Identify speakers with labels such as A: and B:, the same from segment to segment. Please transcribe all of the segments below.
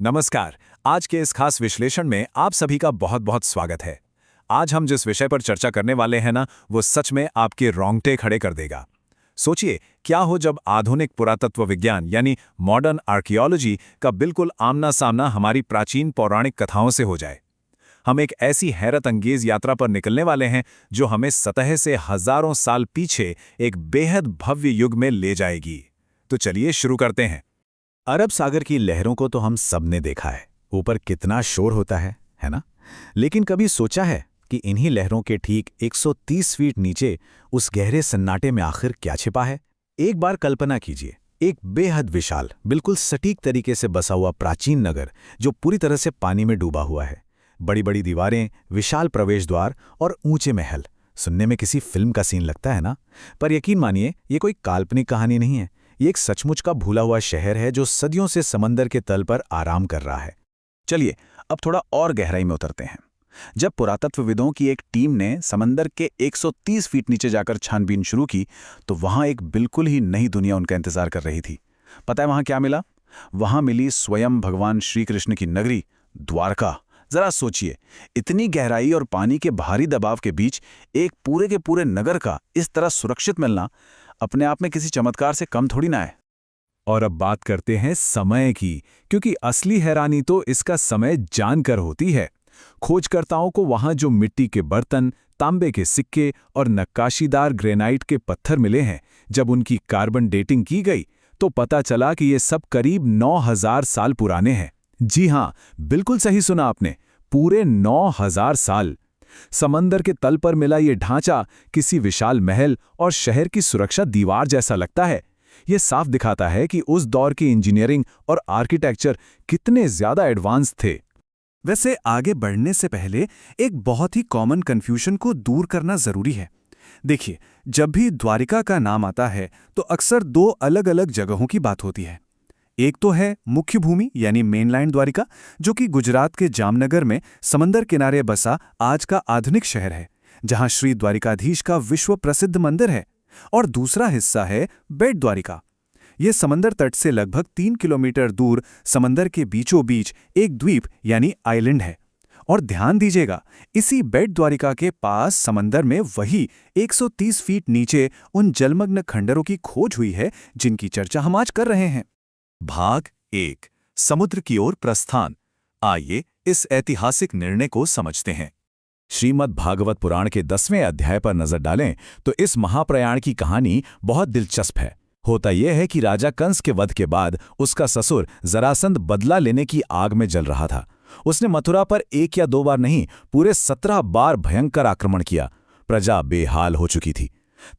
A: नमस्कार। आज के इस खास विश्लेषण में आप सभी का बहुत बहुत स्वागत है। आज हम जिस विषय पर चर्चा करने वाले हैं ना, वो सच में आपके रोंगटे खड़े कर देगा। सोचिए, क्या हो जब आधुनिक पुरातत्व विज्ञान यानी मॉडर्न आर्कियोलॉजी का बिल्कुल आमना सामना हमारी प्राचीन पौराणिक कथाओं से हो जाए। हम एक ऐसी हैरत अंगेज यात्रा पर निकलने वाले हैं जो हमें सतह से हजारों साल पीछे एक बेहद भव्य युग में ले जाएगी। तो चलिए शुरू करते हैं।
B: अरब सागर की लहरों को तो हम सबने देखा है, ऊपर कितना शोर होता है ना। लेकिन कभी सोचा है कि इन्हीं लहरों के ठीक 130 फीट नीचे उस गहरे सन्नाटे में आखिर क्या छिपा है? एक बार कल्पना कीजिए, एक बेहद विशाल, बिल्कुल सटीक तरीके से बसा हुआ प्राचीन नगर जो पूरी तरह से पानी में डूबा हुआ है। बड़ी बड़ी दीवारें, विशाल प्रवेश द्वार और ऊंचे महल। सुनने में किसी फिल्म का सीन लगता है ना। पर यकीन मानिए, ये कोई काल्पनिक कहानी नहीं है। ये एक सचमुच का भूला हुआ शहर है जो सदियों से समंदर के तल पर आराम कर रहा है।
A: चलिए अब थोड़ा और गहराई में उतरते हैं। जब पुरातत्वविदों की एक टीम ने समंदर के 130 फीट नीचे जाकर छानबीन शुरू की, तो वहां एक बिल्कुल ही नई दुनिया उनका इंतजार कर रही थी। पता है वहां क्या मिला? वहां मिली स्वयं भगवान श्री कृष्ण की नगरी द्वारका। जरा सोचिए, इतनी गहराई और पानी के भारी दबाव के बीच एक पूरे के पूरे नगर का इस तरह सुरक्षित मिलना अपने आप में किसी चमत्कार से कम थोड़ी ना है।
B: और अब बात करते हैं समय की, क्योंकि असली हैरानी तो इसका समय जानकर होती है। खोजकर्ताओं को वहां जो मिट्टी के बर्तन, तांबे के सिक्के और नक्काशीदार ग्रेनाइट के पत्थर मिले हैं, जब उनकी कार्बन डेटिंग की गई तो पता चला कि ये सब करीब 9000 साल पुराने हैं। जी हां, बिल्कुल सही सुना आपने, पूरे 9000 साल। समंदर के तल पर मिला ये ढांचा किसी विशाल महल और शहर की सुरक्षा दीवार जैसा लगता है। ये साफ दिखाता है कि उस दौर की इंजीनियरिंग और आर्किटेक्चर कितने ज्यादा एडवांस थे।
C: वैसे आगे बढ़ने से पहले एक बहुत ही कॉमन कन्फ्यूजन को दूर करना जरूरी है। देखिए, जब भी द्वारिका का नाम आता है तो अक्सर दो अलग अलग जगहों की बात होती है। एक तो है मुख्य भूमि यानी मेनलैंड द्वारिका, जो कि गुजरात के जामनगर में समंदर किनारे बसा आज का आधुनिक शहर है, जहां श्री द्वारिकाधीश का विश्व प्रसिद्ध मंदिर है। और दूसरा हिस्सा है बेट द्वारिका। ये समंदर तट से लगभग 3 किलोमीटर दूर समंदर के बीचों बीच एक द्वीप यानी आइलैंड है। और ध्यान दीजिएगा, इसी बेट द्वारिका के पास समंदर में वही 130 फीट नीचे उन जलमग्न खंडरों की खोज हुई है जिनकी चर्चा हम आज कर रहे हैं।
A: भाग 1, समुद्र की ओर प्रस्थान। आइए इस ऐतिहासिक निर्णय को समझते हैं।
B: श्रीमद् भागवत पुराण के 10वें अध्याय पर नजर डालें तो इस महाप्रयाण की कहानी बहुत दिलचस्प है। होता यह है कि राजा कंस के वध के बाद उसका ससुर जरासंध बदला लेने की आग में जल रहा था। उसने मथुरा पर 1 या 2 बार नहीं, पूरे 17 बार भयंकर आक्रमण किया। प्रजा बेहाल हो चुकी थी।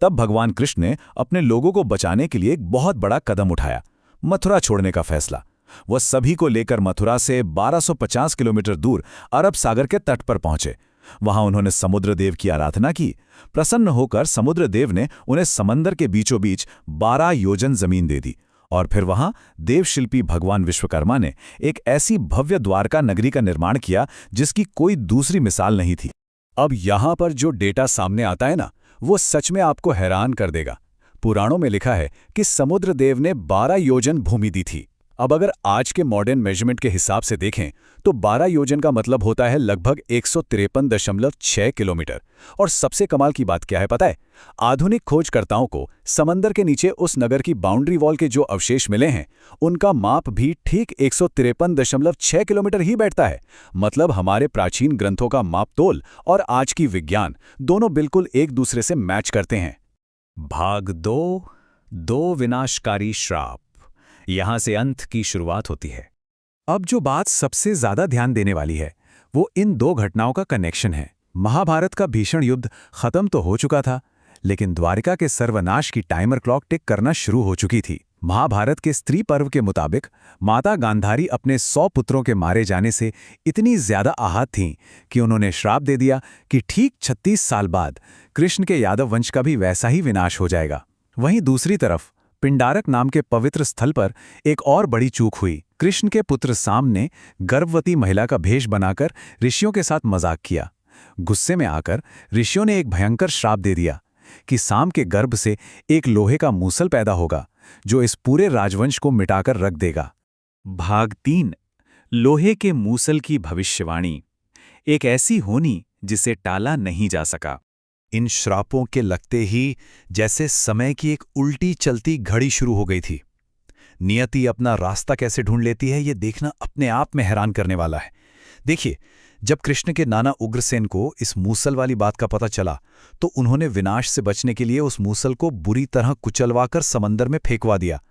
B: तब भगवान कृष्ण ने अपने लोगों को बचाने के लिए एक बहुत बड़ा कदम उठाया, मथुरा छोड़ने का फैसला। वह सभी को लेकर मथुरा से 1250 किलोमीटर दूर अरब सागर के तट पर पहुंचे। वहां उन्होंने समुद्रदेव की आराधना की। प्रसन्न होकर समुद्रदेव ने उन्हें समंदर के बीचों बीच 12 योजन जमीन दे दी। और फिर वहां देवशिल्पी भगवान विश्वकर्मा ने एक ऐसी भव्य द्वारका नगरी का निर्माण किया जिसकी कोई दूसरी मिसाल नहीं थी। अब यहां पर जो डेटा सामने आता है ना, वो सच में आपको हैरान कर देगा। पुराणों में लिखा है कि समुद्रदेव ने 12 योजन भूमि दी थी। अब अगर आज के मॉडर्न मेजरमेंट के हिसाब से देखें तो 12 योजन का मतलब होता है लगभग 153.6 किलोमीटर। और सबसे कमाल की बात क्या है पता है? आधुनिक खोजकर्ताओं को समंदर के नीचे उस नगर की बाउंड्री वॉल के जो अवशेष मिले हैं, उनका माप भी ठीक 153.6 किलोमीटर ही बैठता है। मतलब हमारे प्राचीन ग्रंथों का मापतोल और आज की विज्ञान दोनों बिल्कुल एक दूसरे से मैच करते हैं। भाग 2 विनाशकारी श्राप। यहां से अंत की शुरुआत होती है।
A: अब जो बात सबसे ज्यादा ध्यान देने वाली है, वो इन 2 घटनाओं का कनेक्शन है। महाभारत का भीषण युद्ध खत्म तो हो चुका था, लेकिन द्वारिका के सर्वनाश की टाइमर क्लॉक टिक करना शुरू हो चुकी थी। महाभारत के स्त्री पर्व के मुताबिक माता गांधारी अपने 100 पुत्रों के मारे जाने से इतनी ज्यादा आहत थीं कि उन्होंने श्राप दे दिया कि ठीक 36 साल बाद कृष्ण के यादव वंश का भी वैसा ही विनाश हो जाएगा। वहीं दूसरी तरफ पिंडारक नाम के पवित्र स्थल पर एक और बड़ी चूक हुई। कृष्ण के पुत्र साम ने गर्भवती महिला का भेष बनाकर ऋषियों के साथ मजाक किया। गुस्से में आकर ऋषियों ने एक भयंकर श्राप दे दिया कि साम के गर्भ से एक लोहे का मूसल पैदा होगा जो इस पूरे राजवंश को मिटाकर रख देगा।
C: भाग 3,
A: लोहे के मूसल की भविष्यवाणी, एक ऐसी होनी जिसे टाला नहीं जा सका।
B: इन श्रापों के लगते ही जैसे समय की एक उल्टी चलती घड़ी शुरू हो गई थी। नियति अपना रास्ता कैसे ढूंढ लेती है, ये देखना अपने आप में हैरान करने वाला है। देखिए, जब कृष्ण के नाना उग्रसेन को इस मूसल वाली बात का पता चला तो उन्होंने विनाश से बचने के लिए उस मूसल को बुरी तरह कुचलवाकर समंदर में फेंकवा दिया।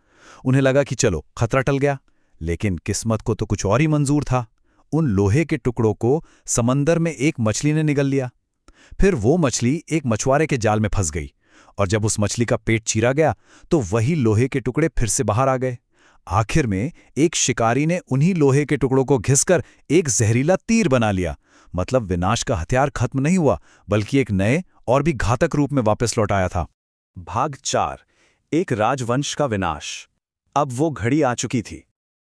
B: उन्हें लगा कि चलो खतरा टल गया, लेकिन किस्मत को तो कुछ और ही मंजूर था। उन लोहे के टुकड़ों को समंदर में एक मछली ने निगल लिया। फिर वो मछली एक मछुआरे के जाल में फंस गई, और जब उस मछली का पेट चीरा गया तो वही लोहे के टुकड़े फिर से बाहर आ गए। आखिर में एक शिकारी ने उन्हीं लोहे के टुकड़ों को घिसकर एक जहरीला तीर बना लिया। मतलब विनाश का हथियार खत्म नहीं हुआ, बल्कि एक नए और भी घातक रूप में वापस लौट आया था।
A: भाग 4, एक राजवंश का विनाश। अब वो घड़ी आ चुकी थी।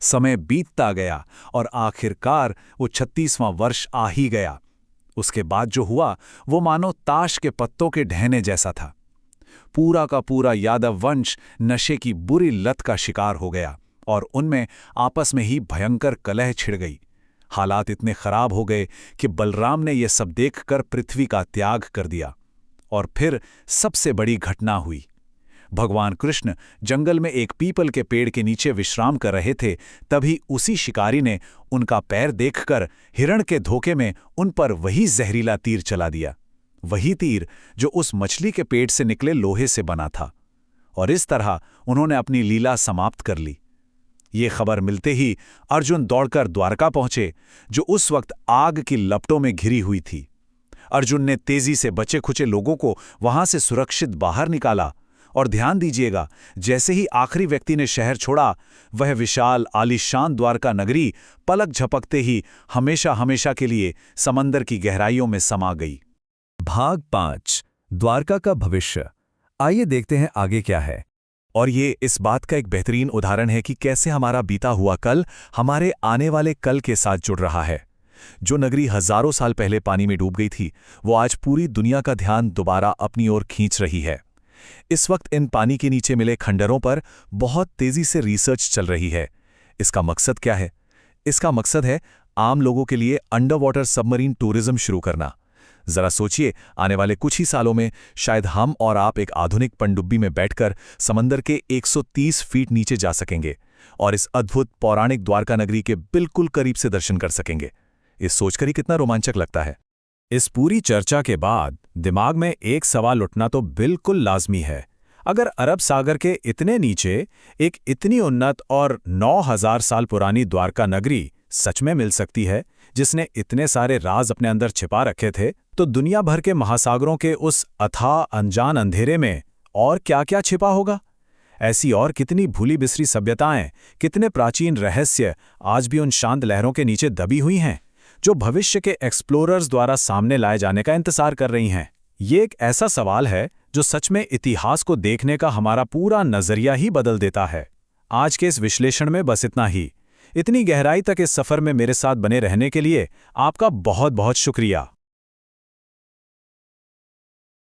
B: समय बीतता गया और आखिरकार वो 36वां वर्ष आ ही गया। उसके बाद जो हुआ वो मानो ताश के पत्तों के ढहने जैसा था। पूरा का पूरा यादव वंश नशे की बुरी लत का शिकार हो गया और उनमें आपस में ही भयंकर कलह छिड़ गई। हालात इतने खराब हो गए कि बलराम ने यह सब देखकर पृथ्वी का त्याग कर दिया। और फिर सबसे बड़ी घटना हुई। भगवान कृष्ण जंगल में एक पीपल के पेड़ के नीचे विश्राम कर रहे थे, तभी उसी शिकारी ने उनका पैर देखकर हिरण के धोखे में उन पर वही जहरीला तीर चला दिया। वही तीर जो उस मछली के पेट से निकले लोहे से बना था। और इस तरह उन्होंने अपनी लीला समाप्त कर ली। ये खबर मिलते ही अर्जुन दौड़कर द्वारका पहुंचे, जो उस वक्त आग की लपटों में घिरी हुई थी। अर्जुन ने तेजी से बचे खुचे लोगों को वहां से सुरक्षित बाहर निकाला। और ध्यान दीजिएगा, जैसे ही आखिरी व्यक्ति ने शहर छोड़ा, वह विशाल आलीशान द्वारका नगरी पलक झपकते ही हमेशा हमेशा के लिए समंदर की गहराइयों में समा गई।
C: भाग 5, द्वारका का भविष्य। आइए देखते हैं आगे क्या है।
B: और ये इस बात का एक बेहतरीन उदाहरण है कि कैसे हमारा बीता हुआ कल हमारे आने वाले कल के साथ जुड़ रहा है। जो नगरी हजारों साल पहले पानी में डूब गई थी, वो आज पूरी दुनिया का ध्यान दोबारा अपनी ओर खींच रही है। इस वक्त इन पानी के नीचे मिले खंडरों पर बहुत तेजी से रिसर्च चल रही है। इसका मकसद क्या है? इसका मकसद है आम लोगों के लिए अंडर वाटर सबमरीन टूरिज्म शुरू करना। जरा सोचिए, आने वाले कुछ ही सालों में शायद हम और आप एक आधुनिक पनडुब्बी में बैठकर समंदर के 130 फीट नीचे जा सकेंगे और इस अद्भुत पौराणिक द्वारका नगरी के बिल्कुल करीब से दर्शन कर सकेंगे। इस सोचकर ही कितना रोमांचक लगता है।
A: इस पूरी चर्चा के बाद दिमाग में एक सवाल उठना तो बिल्कुल लाजमी है। अगर अरब सागर के इतने नीचे एक इतनी उन्नत और 9000 साल पुरानी द्वारका नगरी सच में मिल सकती है, जिसने इतने सारे राज अपने अंदर छिपा रखे थे, तो दुनिया भर के महासागरों के उस अथाह अनजान अंधेरे में और क्या-क्या छिपा होगा? ऐसी और कितनी भूली बिसरी सभ्यताएं, कितने प्राचीन रहस्य आज भी उन शांत लहरों के नीचे दबी हुई हैं, जो भविष्य के एक्सप्लोरर्स द्वारा सामने लाए जाने का इंतजार कर रही हैं। ये एक ऐसा सवाल है जो सच में इतिहास को देखने का हमारा पूरा नजरिया ही बदल देता है। आज के इस विश्लेषण में बस इतना ही। इतनी गहराई तक इस सफर में मेरे साथ बने रहने के लिए आपका बहुत बहुत शुक्रिया।